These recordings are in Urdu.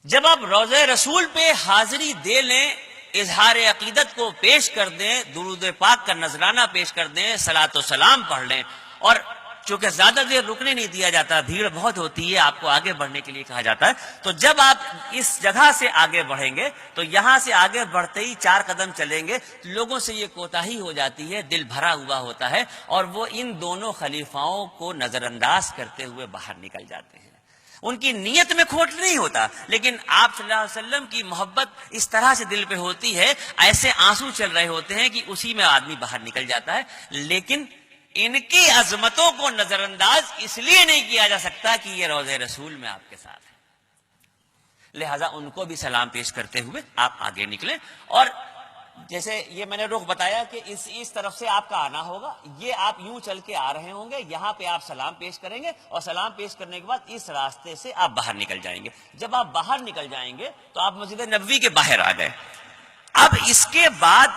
جب آپ روضہ رسول پہ حاضری دے لیں، اظہار عقیدت کو پیش کر دیں، درود پاک کا نذرانہ پیش کر دیں، صلاۃ و سلام پڑھ لیں، اور چونکہ زیادہ دیر رکنے نہیں دیا جاتا، بھیڑ بہت ہوتی ہے، آپ کو آگے بڑھنے کے لیے کہا جاتا ہے، تو جب آپ اس جگہ سے آگے بڑھیں گے تو یہاں سے آگے بڑھتے ہی 4 قدم چلیں گے، لوگوں سے یہ کوتاہی ہو جاتی ہے، دل بھرا ہوا ہوتا ہے، اور وہ ان دونوں خلیفاؤں کو نظر انداز کرتے ہوئے باہر نکل جاتے ہیں۔ ان کی نیت میں کھوٹ نہیں ہوتا، لیکن آپ صلی اللہ علیہ وسلم کی محبت اس طرح سے دل پہ ہوتی ہے، ایسے آنسو چل رہے ہوتے ہیں کہ اسی میں آدمی باہر نکل جاتا ہے۔ لیکن ان کی عظمتوں کو نظر انداز اس لیے نہیں کیا جا سکتا کہ یہ روضہ رسول میں آپ کے ساتھ ہے، لہذا ان کو بھی سلام پیش کرتے ہوئے آپ آگے نکلیں۔ اور جیسے یہ میں نے رخ بتایا کہ اس طرف سے آپ کا آنا ہوگا، یہ آپ یوں چل کے آ رہے ہوں گے، یہاں پہ آپ سلام پیش کریں گے، اور سلام پیش کرنے کے بعد اس راستے سے آپ باہر نکل جائیں گے۔ جب آپ باہر نکل جائیں گے تو آپ مسجد نبوی کے باہر آ گئے۔ اب اس کے بعد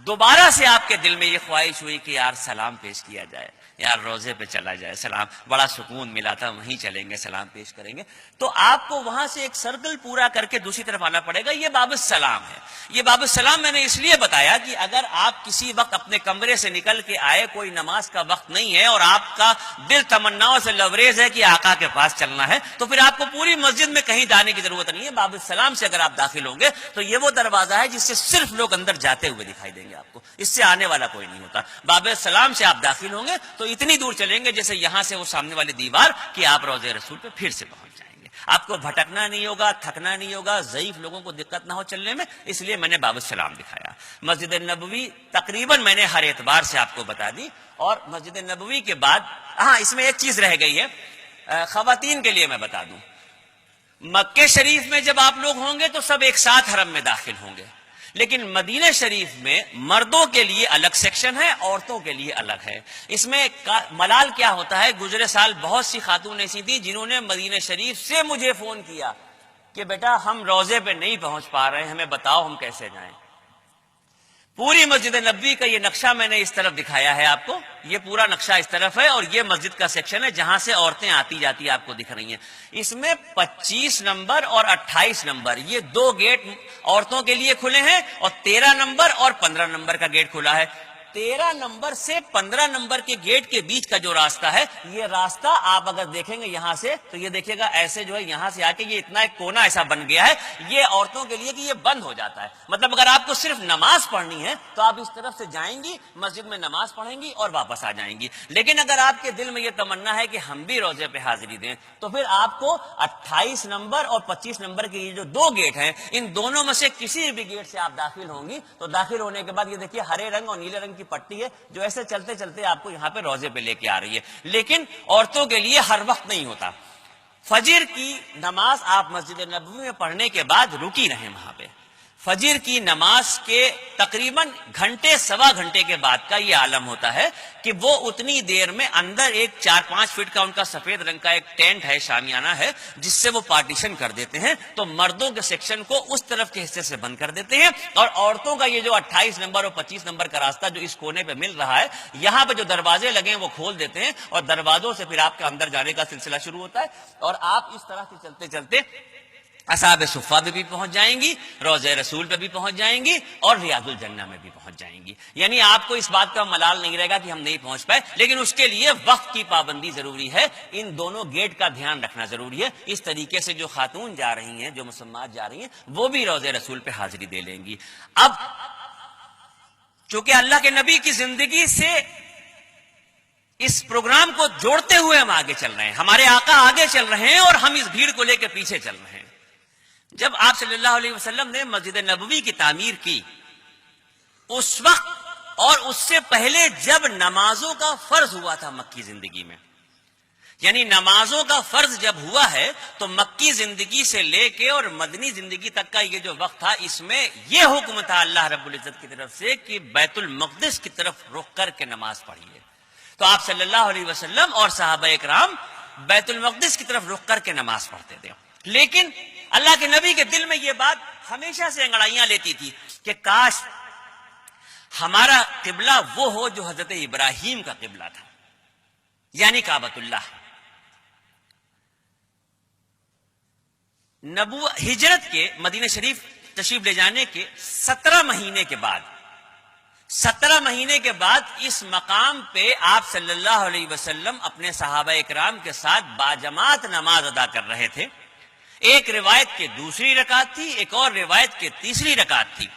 دوبارہ سے آپ کے دل میں یہ خواہش ہوئی کہ یار سلام پیش کیا جائے، یار روزے پہ چلا جائے، سلام بڑا سکون ملا تھا، وہیں چلیں گے سلام پیش کریں گے، تو آپ کو وہاں سے ایک سرکل پورا کر کے دوسری طرف آنا پڑے گا۔ یہ باب السلام ہے۔ یہ باب السلام میں نے اس لیے بتایا کہ اگر آپ کسی وقت اپنے کمرے سے نکل کے آئے، کوئی نماز کا وقت نہیں ہے، اور آپ کا دل تمناؤں سے لبریز ہے کہ آقا کے پاس چلنا ہے، تو پھر آپ کو پوری مسجد میں کہیں جانے کی ضرورت نہیں ہے۔ باب السلام سے اگر آپ داخل ہوں گے تو یہ وہ دروازہ ہے جس سے صرف لوگ اندر جاتے ہوئے دکھائی دیں گے، آپ کو اس سے آنے والا کوئی نہیں ہوتا۔ باب السلام سے آپ داخل ہوں گے تو اتنی دور چلیں گے جیسے یہاں سے وہ سامنے والی دیوار کہ آپ روضہ رسول پہ پھر سے پہنچ جائیں گے۔ آپ کو بھٹکنا نہیں ہوگا، تھکنا نہیں ہوگا، ضعیف لوگوں کو دقت نہ ہو چلنے میں، اس لیے میں نے باب السلام دکھایا۔ مسجد نبوی تقریباً میں نے ہر اعتبار سے آپ کو بتا دی، اور مسجد نبوی کے بعد ہاں اس میں ایک چیز رہ گئی ہے، خواتین کے لیے میں بتا دوں۔ مکہ شریف میں جب آپ لوگ ہوں گے تو سب ایک ساتھ حرم میں داخل ہوں گے، لیکن مدینہ شریف میں مردوں کے لیے الگ سیکشن ہے، عورتوں کے لیے الگ ہے۔ اس میں ملال کیا ہوتا ہے، گزرے سال بہت سی خاتون ایسی تھی جنہوں نے مدینہ شریف سے مجھے فون کیا کہ بیٹا ہم روزے پہ نہیں پہنچ پا رہے ہیں، ہمیں بتاؤ ہم کیسے جائیں۔ پوری مسجد نبوی کا یہ نقشہ میں نے اس طرف دکھایا ہے آپ کو، یہ پورا نقشہ اس طرف ہے، اور یہ مسجد کا سیکشن ہے جہاں سے عورتیں آتی جاتی آپ کو دکھ رہی ہیں۔ اس میں 25 نمبر اور 28 نمبر یہ 2 گیٹ عورتوں کے لیے کھلے ہیں، اور 13 نمبر اور 15 نمبر کا گیٹ کھلا ہے۔ 13 نمبر سے 15 نمبر کے گیٹ کے بیچ کا جو راستہ ہے، یہ راستہ آپ اگر دیکھیں گے یہاں سے تو یہ دیکھیے گا ایسے جو ہے یہاں سے آ کے یہ اتنا ایک کونا ایسا بن گیا ہے، یہ عورتوں کے لیے کہ یہ بند ہو جاتا ہے۔ مطلب اگر آپ کو صرف نماز پڑھنی ہے تو آپ اس طرف سے جائیں گی، مسجد میں نماز پڑھیں گی اور واپس آ جائیں گی۔ لیکن اگر آپ کے دل میں یہ تمنا ہے کہ ہم بھی روزے پہ حاضری دیں تو پھر آپ کو 28 نمبر اور 25 نمبر کے یہ جو 2 گیٹ ہیں، ان دونوں میں سے کسی بھی گیٹ سے آپ داخل ہوں گی تو داخل ہونے کے بعد یہ دیکھیے ہرے رنگ اور نیلے رنگ کی پٹی ہے جو ایسے چلتے چلتے آپ کو یہاں پہ روزے پہ لے کے آ رہی ہے۔ لیکن عورتوں کے لیے ہر وقت نہیں ہوتا۔ فجر کی نماز آپ مسجد نبوی میں پڑھنے کے بعد رکی رہیں وہاں پہ۔ فجر کی نماز کے تقریباً گھنٹے سوا گھنٹے کے بعد کا یہ عالم ہوتا ہے کہ وہ اتنی دیر میں اندر ایک 4-5 فٹ کا ان کا سفید رنگ کا ایک ٹینٹ ہے، شامیانہ ہے، جس سے وہ پارٹیشن کر دیتے ہیں، تو مردوں کے سیکشن کو اس طرف کے حصے سے بند کر دیتے ہیں، اور عورتوں کا یہ جو 28 نمبر اور 25 نمبر کا راستہ جو اس کونے پہ مل رہا ہے، یہاں پہ جو دروازے لگے ہیں وہ کھول دیتے ہیں، اور دروازوں سے پھر آپ کا اندر جانے کا سلسلہ شروع ہوتا ہے، اور آپ اس طرح سے چلتے چلتے اصحاب صفہ پہ بھی پہنچ جائیں گی، روضہ رسول پہ بھی پہنچ جائیں گی، اور ریاض الجنہ میں بھی پہنچ جائیں گی۔ یعنی آپ کو اس بات کا ملال نہیں رہے گا کہ ہم نہیں پہنچ پائے، لیکن اس کے لیے وقت کی پابندی ضروری ہے، ان دونوں گیٹ کا دھیان رکھنا ضروری ہے۔ اس طریقے سے جو خاتون جا رہی ہیں، جو مسلمات جا رہی ہیں، وہ بھی روضہ رسول پہ حاضری دے لیں گی۔ اب چونکہ اللہ کے نبی کی زندگی سے اس پروگرام کو جوڑتے ہوئے ہم آگے چل رہے ہیں، ہمارے آقا آگے چل رہے ہیں اور ہم اس بھیڑ کو لے کے پیچھے چل رہے ہیں۔ جب آپ صلی اللہ علیہ وسلم نے مسجد نبوی کی تعمیر کی، اس وقت اور اس سے پہلے جب نمازوں کا فرض ہوا تھا مکی زندگی میں، یعنی نمازوں کا فرض جب ہوا ہے تو مکی زندگی سے لے کے اور مدنی زندگی تک کا یہ جو وقت تھا، اس میں یہ حکم تھا اللہ رب العزت کی طرف سے کہ بیت المقدس کی طرف رخ کر کے نماز پڑھیے۔ تو آپ صلی اللہ علیہ وسلم اور صحابہ اکرام بیت المقدس کی طرف رخ کر کے نماز پڑھتے تھے، لیکن اللہ کے نبی کے دل میں یہ بات ہمیشہ سے انگڑائیاں لیتی تھی کہ کاش ہمارا قبلہ وہ ہو جو حضرت ابراہیم کا قبلہ تھا، یعنی کعبۃ اللہ۔ ہجرت کے مدینہ شریف تشریف لے جانے کے 17 مہینے کے بعد 17 مہینے کے بعد اس مقام پہ آپ صلی اللہ علیہ وسلم اپنے صحابہ اکرام کے ساتھ باجماعت نماز ادا کر رہے تھے. ایک روایت کے دوسری رکعت تھی, ایک اور روایت کے تیسری رکعت تھی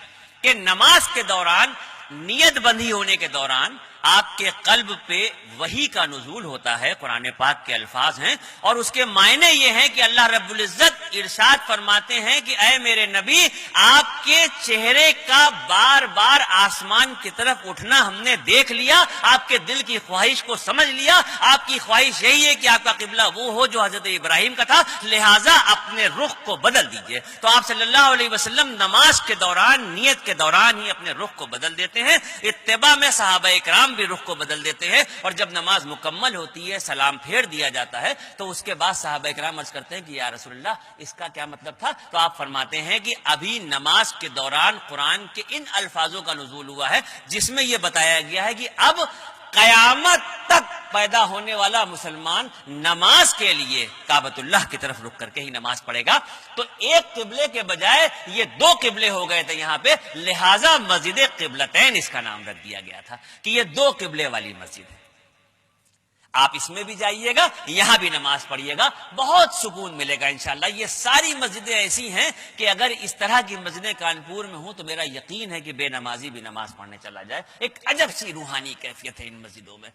کہ نماز کے دوران, نیت بندی ہونے کے دوران آپ کے قلب پہ وحی کا نزول ہوتا ہے. قرآن پاک کے الفاظ ہیں اور اس کے معنی یہ ہیں کہ اللہ رب العزت ارشاد فرماتے ہیں کہ اے میرے نبی, آپ کے چہرے کا بار بار آسمان کی طرف اٹھنا ہم نے دیکھ لیا, آپ کے دل کی خواہش کو سمجھ لیا. آپ کی خواہش یہی ہے کہ آپ کا قبلہ وہ ہو جو حضرت ابراہیم کا تھا, لہٰذا اپنے رخ کو بدل دیجئے. تو آپ صلی اللہ علیہ وسلم نماز کے دوران, نیت کے دوران ہی اپنے رخ کو بدل دیتے ہیں. اتباع میں صحابہ اکرام بھی رخ کو بدل دیتے ہیں. اور جب نماز مکمل ہوتی ہے, سلام پھیر دیا جاتا ہے, تو اس کے بعد صحابہ اکرام عرض کرتے ہیں کہ یا رسول اللہ اس کا کیا مطلب تھا؟ تو آپ فرماتے ہیں کہ ابھی نماز کے دوران قرآن کے ان الفاظوں کا نزول ہوا ہے جس میں یہ بتایا گیا ہے کہ اب قیامت تک پیدا ہونے والا مسلمان نماز کے لیے کعبۃ اللہ کی طرف رک کر کے ہی نماز پڑھے گا. تو ایک قبلے کے بجائے یہ 2 قبلے ہو گئے تھے یہاں پہ, لہذا مسجد قبلتین اس کا نام رکھ دیا گیا تھا کہ یہ 2 قبلے والی مسجد ہے. آپ اس میں بھی جائیے گا, یہاں بھی نماز پڑھیے گا, بہت سکون ملے گا انشاءاللہ. یہ ساری مسجدیں ایسی ہیں کہ اگر اس طرح کی مسجدیں کانپور میں ہوں تو میرا یقین ہے کہ بے نمازی بھی نماز پڑھنے چلا جائے. ایک عجب سی روحانی کیفیت ہے ان مسجدوں میں.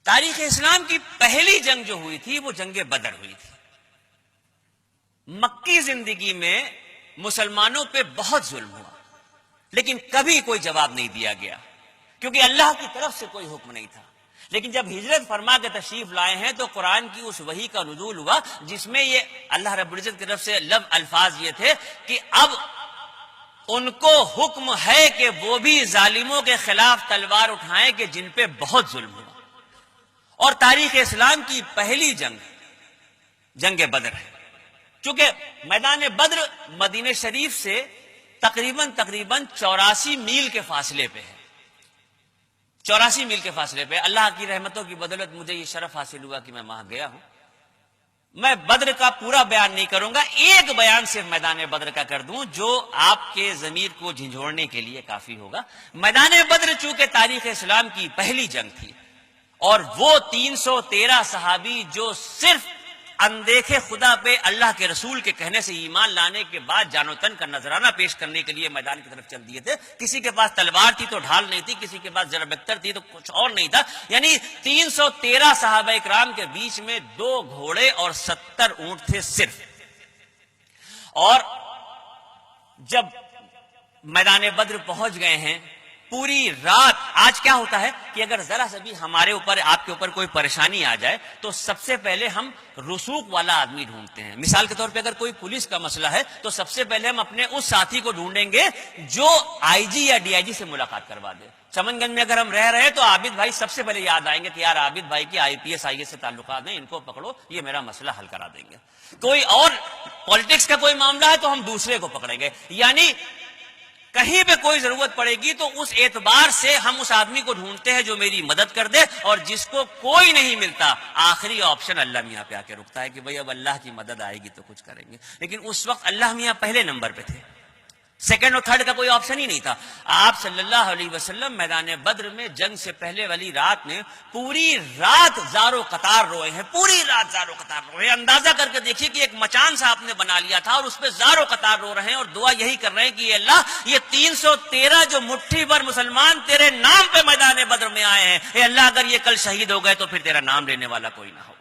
تاریخ اسلام کی پہلی جنگ جو ہوئی تھی وہ جنگ بدر ہوئی تھی. مکی زندگی میں مسلمانوں پہ بہت ظلم ہوا, لیکن کبھی کوئی جواب نہیں دیا گیا کیونکہ اللہ کی طرف سے کوئی حکم نہیں تھا. لیکن جب ہجرت فرما کے تشریف لائے ہیں تو قرآن کی اس وحی کا نزول ہوا جس میں یہ اللہ رب العزت کی طرف سے الفاظ یہ تھے کہ اب ان کو حکم ہے کہ وہ بھی ظالموں کے خلاف تلوار اٹھائیں کہ جن پہ بہت ظلم ہوا. اور تاریخ اسلام کی پہلی جنگ بدر ہے. چونکہ میدان بدر مدینہ شریف سے تقریباً 84 میل کے فاصلے پہ ہے. 84 میل کے فاصلے پہ. اللہ کی رحمتوں کی بدولت مجھے یہ شرف حاصل ہوا کہ میں وہاں گیا ہوں. میں بدر کا پورا بیان نہیں کروں گا, ایک بیان صرف میدان بدر کا کر دوں جو آپ کے ضمیر کو جھنجھوڑنے کے لیے کافی ہوگا. میدان بدر چونکہ تاریخ اسلام کی پہلی جنگ تھی اور وہ 313 صحابی جو صرف اندیکھے خدا پہ اللہ کے رسول کے کہنے سے ایمان لانے کے بعد جان و تن کا نذرانہ پیش کرنے کے لیے میدان کی طرف چل دیے تھے. کسی کے پاس تلوار تھی تو ڈھال نہیں تھی, کسی کے پاس ضرب اختر تھی تو کچھ اور نہیں تھا. یعنی 313 صحابہ اکرام کے بیچ میں 2 گھوڑے اور 70 اونٹ تھے صرف. اور جب میدان بدر پہنچ گئے ہیں, پوری رات, آج کیا ہوتا ہے کہ اگر ذرا سا بھی ہمارے اوپر, آپ کے اوپر کوئی پریشانی آ جائے تو سب سے پہلے ہم رسوخ والا آدمی ڈھونڈتے ہیں. مثال کے طور پہ اگر کوئی پولیس کا مسئلہ ہے تو سب سے پہلے ہم اپنے اس ساتھی کو ڈھونڈیں گے جو آئی جی یا ڈی آئی جی سے ملاقات کروا دے. چمن گنج میں اگر ہم رہ رہے ہیں تو عابد بھائی سب سے پہلے یاد آئیں گے کہ یار عابد بھائی کی آئی پی ایس آئی ایس سے تعلقات ہیں, ان کو پکڑو, یہ میرا مسئلہ حل کرا دیں گے. کوئی اور پالیٹکس کا کوئی معاملہ ہے تو ہم دوسرے کو پکڑیں گے. یعنی کہیں پہ کوئی ضرورت پڑے گی تو اس اعتبار سے ہم اس آدمی کو ڈھونڈتے ہیں جو میری مدد کر دے, اور جس کو کوئی نہیں ملتا آخری آپشن اللہ میاں پہ آ کے رکتا ہے کہ بھئی اب اللہ کی مدد آئے گی تو کچھ کریں گے. لیکن اس وقت اللہ میاں پہلے نمبر پہ تھے, سیکنڈ اور تھرڈ کا کوئی آپشن ہی نہیں تھا. آپ صلی اللہ علیہ وسلم میدان بدر میں جنگ سے پہلے والی رات میں پوری رات زارو قطار روئے ہیں, پوری رات زارو قطار روئے. اندازہ کر کے دیکھیے کہ ایک مچان سا آپ نے بنا لیا تھا اور اس پہ زارو قطار رو رہے ہیں اور دعا یہی کر رہے ہیں کہ اے اللہ, یہ 313 جو مٹھی بھر مسلمان تیرے نام پہ میدان بدر میں آئے ہیں, اے اللہ اگر یہ کل شہید ہو گئے تو پھر تیرا نام لینے والا کوئی نہ ہو.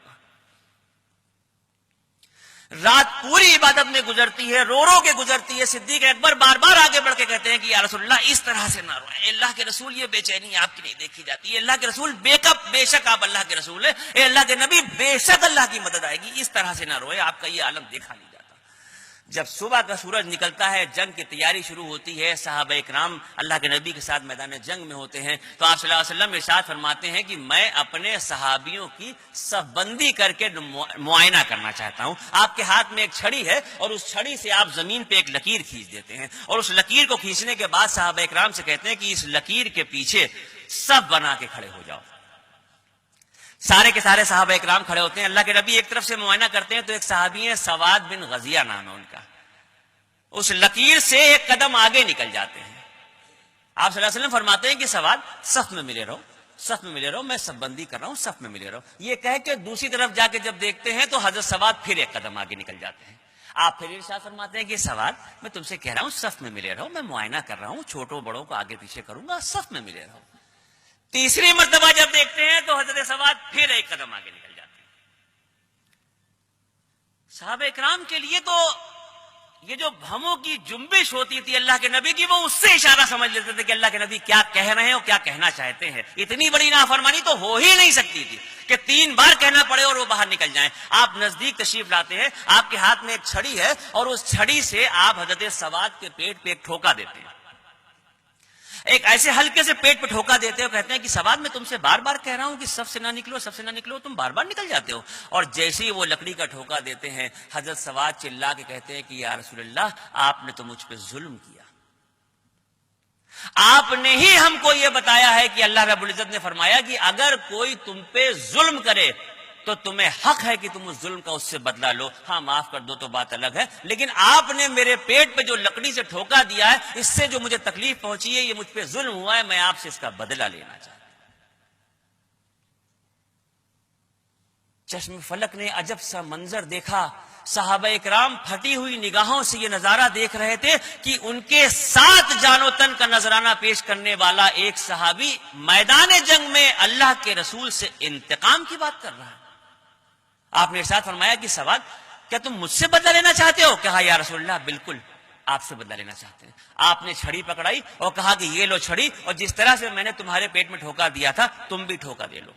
رات پوری عبادت میں گزرتی ہے, رو رو کے گزرتی ہے. صدیق اکبر بار بار آگے بڑھ کے کہتے ہیں کہ یا رسول اللہ اس طرح سے نہ روئے, اللہ کے رسول یہ بے چینی آپ کی نہیں دیکھی جاتی. اللہ کے رسول بے شک آپ اللہ کے رسول ہیں, اے اللہ کے نبی بے شک اللہ کی مدد آئے گی, اس طرح سے نہ روئے, آپ کا یہ عالم دیکھا نہیں جاتا. جب صبح کا سورج نکلتا ہے, جنگ کی تیاری شروع ہوتی ہے, صحابہ اکرام اللہ کے نبی کے ساتھ میدان جنگ میں ہوتے ہیں, تو آپ صلی اللہ علیہ وسلم ارشاد فرماتے ہیں کہ میں اپنے صحابیوں کی صف بندی کر کے معائنہ کرنا چاہتا ہوں. آپ کے ہاتھ میں ایک چھڑی ہے اور اس چھڑی سے آپ زمین پہ ایک لکیر کھینچ دیتے ہیں, اور اس لکیر کو کھینچنے کے بعد صحابہ اکرام سے کہتے ہیں کہ اس لکیر کے پیچھے صف بنا کے کھڑے ہو جاؤ. سارے کے سارے صحابہ اکرام کھڑے ہوتے ہیں، اللہ کے نبی ایک طرف سے معائنہ کرتے ہیں تو ایک صحابی ہے سواد بن غزیہ نام ہے ان کا، اس لکیر سے ایک قدم آگے نکل جاتے ہیں۔ آپ صلی اللہ علیہ وسلم فرماتے ہیں کہ سواد صف میں ملے رہو، صف میں ملے رہو، میں صف بندی کر رہا ہوں، صف میں ملے رہو۔ یہ کہہ کے دوسری طرف جا کے جب دیکھتے ہیں تو حضرت سواد پھر ایک قدم آگے نکل جاتے ہیں۔ آپ پھر ارشاد فرماتے ہیں کہ سواد میں تم سے کہہ رہا ہوں صف میں ملے رہو، میں معائنہ کر رہا ہوں، چھوٹوں بڑوں کو آگے پیچھے کروں گا، صف میں ملے رہو۔ تیسری مرتبہ جب دیکھتے ہیں تو حضرت سواد پھر ایک قدم آگے نکل جاتے ہیں۔ صحابہ اکرام کے لیے تو یہ جو بھموں کی جنبش ہوتی تھی اللہ کے نبی کی، وہ اس سے اشارہ سمجھ لیتے تھے کہ اللہ کے نبی کیا کہہ رہے ہیں اور کیا کہنا چاہتے ہیں۔ اتنی بڑی نافرمانی تو ہو ہی نہیں سکتی تھی کہ 3 بار کہنا پڑے اور وہ باہر نکل جائیں۔ آپ نزدیک تشریف لاتے ہیں، آپ کے ہاتھ میں ایک چھڑی ہے اور اس چھڑی سے آپ حضرت سواد کے پیٹ پہ ایک ٹھوکا دیتے ہیں، ایک ایسے ہلکے سے پیٹ پہ ٹھوکا دیتے ہو، کہتے ہیں کہ سواد میں تم سے بار بار کہہ رہا ہوں کہ سب سے نہ نکلو، سب سے نہ نکلو، تم بار بار نکل جاتے ہو۔ اور جیسے ہی وہ لکڑی کا ٹھوکا دیتے ہیں حضرت سواد چلا کے کہتے ہیں کہ یا رسول اللہ آپ نے تو مجھ پہ ظلم کیا، آپ نے ہی ہم کو یہ بتایا ہے کہ اللہ رب العزت نے فرمایا کہ اگر کوئی تم پہ ظلم کرے تو تمہیں حق ہے کہ تم اس ظلم کا اس سے بدلہ لو، ہاں معاف کر دو تو بات الگ ہے، لیکن آپ نے میرے پیٹ پہ جو لکڑی سے ٹھوکا دیا ہے، اس سے جو مجھے تکلیف پہنچی ہے، یہ مجھ پہ ظلم ہوا ہے، میں آپ سے اس کا بدلہ لینا چاہتا ہوں۔ چشم فلک نے عجب سا منظر دیکھا، صحابہ اکرام پھٹی ہوئی نگاہوں سے یہ نظارہ دیکھ رہے تھے کہ ان کے ساتھ جان و تن کا نذرانہ پیش کرنے والا ایک صحابی میدان جنگ میں اللہ کے رسول سے انتقام کی بات کر رہا ہے۔ آپ نے ارشاد فرمایا کہ سواد کیا تم مجھ سے بدلہ لینا چاہتے ہو؟ کہا یا رسول اللہ بالکل آپ سے بدلہ لینا چاہتے ہیں۔ آپ نے چھڑی پکڑائی اور کہا کہ یہ لو چھڑی، اور جس طرح سے میں نے تمہارے پیٹ میں ٹھوکا دیا تھا تم بھی ٹھوکا دے لو۔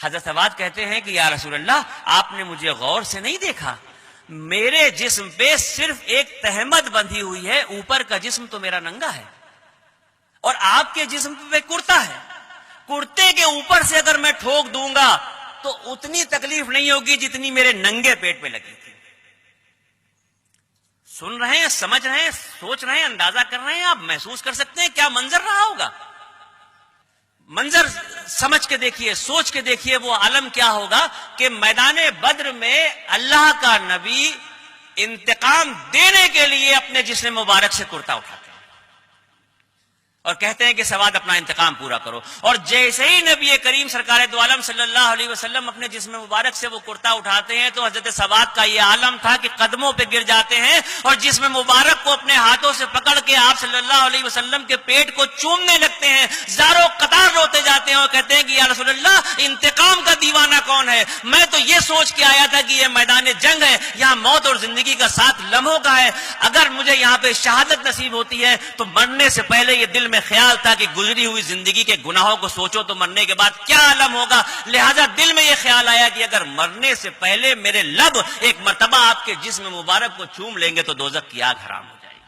حضرت سواد کہتے ہیں کہ یا رسول اللہ آپ نے مجھے غور سے نہیں دیکھا، میرے جسم پہ صرف ایک تہمت بندھی ہوئی ہے، اوپر کا جسم تو میرا ننگا ہے، اور آپ کے جسم پہ کرتا ہے، کرتے کے اوپر سے اگر میں ٹھوک دوں گا تو اتنی تکلیف نہیں ہوگی جتنی میرے ننگے پیٹ پہ لگی تھی۔ سن رہے ہیں، سمجھ رہے ہیں، سوچ رہے ہیں، اندازہ کر رہے ہیں، آپ محسوس کر سکتے ہیں کیا منظر رہا ہوگا۔ منظر سمجھ کے دیکھیے، سوچ کے دیکھیے وہ عالم کیا ہوگا کہ میدان بدر میں اللہ کا نبی انتقام دینے کے لیے اپنے جسم مبارک سے کرتا اٹھاتے ہیں اور کہتے ہیں کہ سواد اپنا انتقام پورا کرو، اور جیسے ہی نبی کریم سرکار دو عالم صلی اللہ علیہ وسلم اپنے جسم مبارک سے وہ کرتا اٹھاتے ہیں تو حضرت سواد کا یہ عالم تھا کہ قدموں پہ گر جاتے ہیں اور جسم مبارک کو اپنے ہاتھوں سے پکڑ کے آپ صلی اللہ علیہ وسلم کے پیٹ کو چومنے لگتے ہیں، زاروں قطار روتے جاتے ہیں اور کہتے ہیں کہ یا رسول اللہ انتقام کا دیوانہ کون ہے؟ میں تو یہ سوچ کے آیا تھا کہ یہ میدان جنگ ہے، یہاں موت اور زندگی کا ساتھ لمحوں کا ہے، اگر مجھے یہاں پہ شہادت نصیب ہوتی ہے تو مرنے سے پہلے یہ دل میں خیال تھا کہ گزری ہوئی زندگی کے گناہوں کو سوچو تو مرنے کے بعد کیا عالم ہوگا، لہذا دل میں یہ خیال آیا کہ اگر مرنے سے پہلے میرے لب ایک مرتبہ آپ کے جسم مبارک کو چوم لیں گے تو دوزخ کی آگ حرام ہو جائے گی۔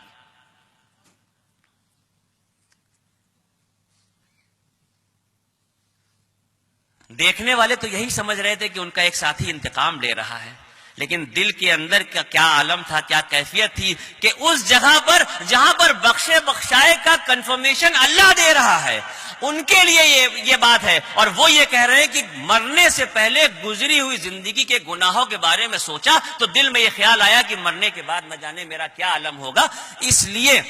دیکھنے والے تو یہی سمجھ رہے تھے کہ ان کا ایک ساتھی انتقام لے رہا ہے، لیکن دل کے اندر کا کیا عالم تھا، کیا کیفیت تھی کہ اس جگہ پر جہاں پر بخشے بخشائے کا کنفرمیشن اللہ دے رہا ہے، ان کے لیے یہ بات ہے، اور وہ یہ کہہ رہے ہیں کہ مرنے سے پہلے گزری ہوئی زندگی کے گناہوں کے بارے میں سوچا تو دل میں یہ خیال آیا کہ مرنے کے بعد نہ جانے میرا کیا عالم ہوگا، اس لیے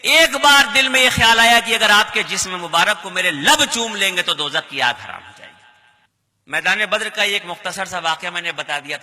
ایک بار دل میں یہ خیال آیا کہ اگر آپ کے جسم مبارک کو میرے لب چوم لیں گے تو دوزخ کی آگ حرام ہو جائے گی۔ میدان بدر کا ایک مختصر سا واقعہ میں نے بتا دیا تھا۔